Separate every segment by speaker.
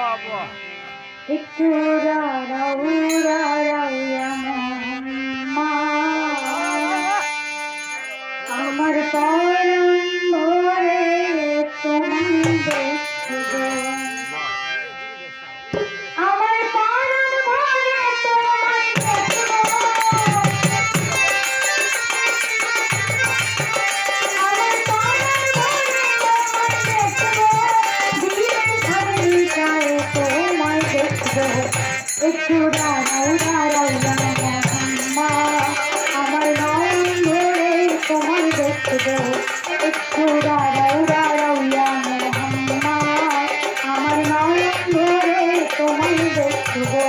Speaker 1: একটু দাঁড়াও দাঁড়াও আমার পরম ভরে তোমায় দেখবো আমার পরম ভরে তোমায় দেখবো আমার পরম ভরে তোমায় দেখবো দিনের সন্ধ্যায় তোমায় দেখবো একটু দাঁড়াও দাঁড়াও মা আমার নয়ন ভরে তোমায় দেখবো একটু দাঁড়াও দাঁড়াও মা আমার নয়ন ভরে তোমায় দেখবো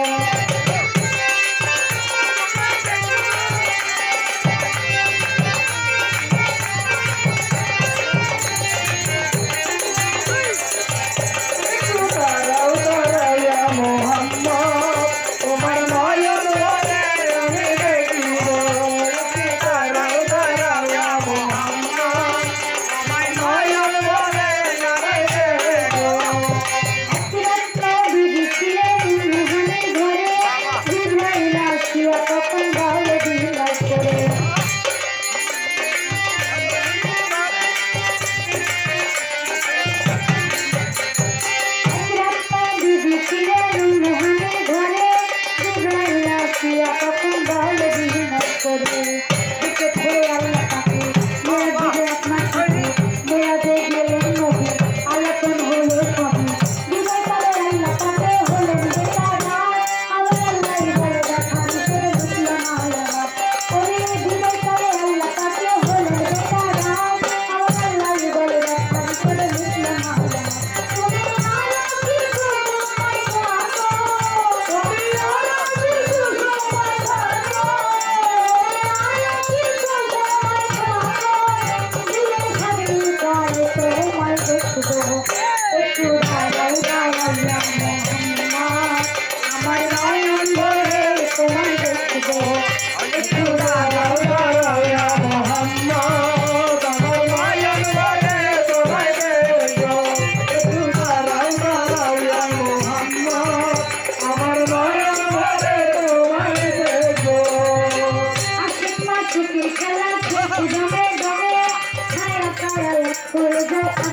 Speaker 1: আমার নয়ন ভরে তোমায় দেখবো একটু দাঁড়াও দাঁড়াও মোহাম্মদ আমার নয়ন ভরে তোমায় দেখবো একটু দাঁড়াও দাঁড়াও মোহাম্মদ আমার নয়ন ভরে তোমায় দেখবো আশিক মাসুকের খেলা জমে জমে ছায়া ছায়া করে যায়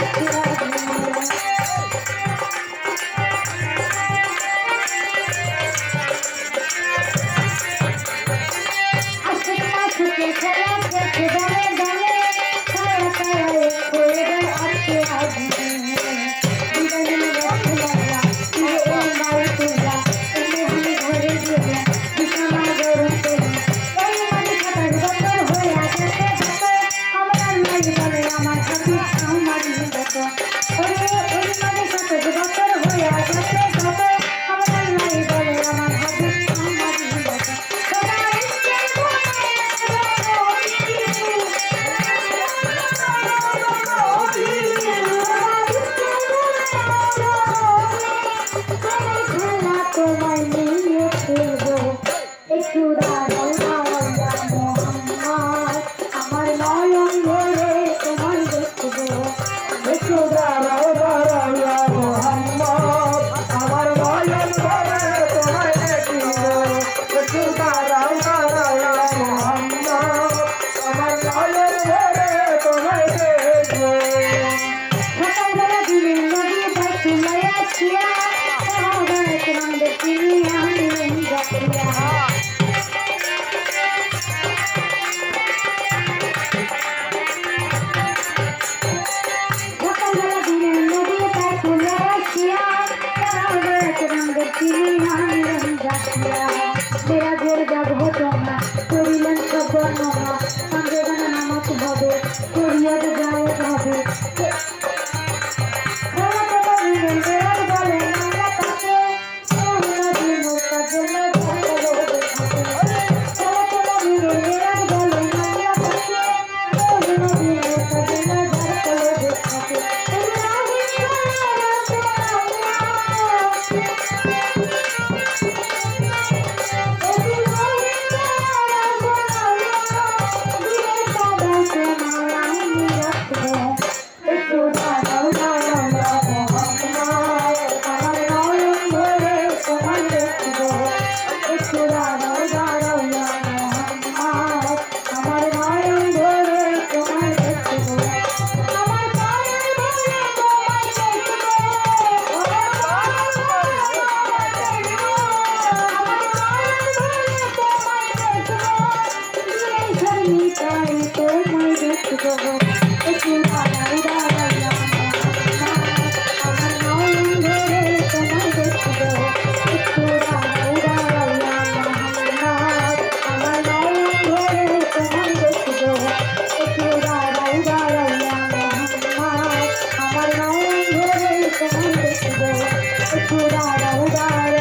Speaker 1: मेरा घर जब हो तो ना करिलेन सब बर्णना संगे गाना नामक भावे करिया जाए भावे উদার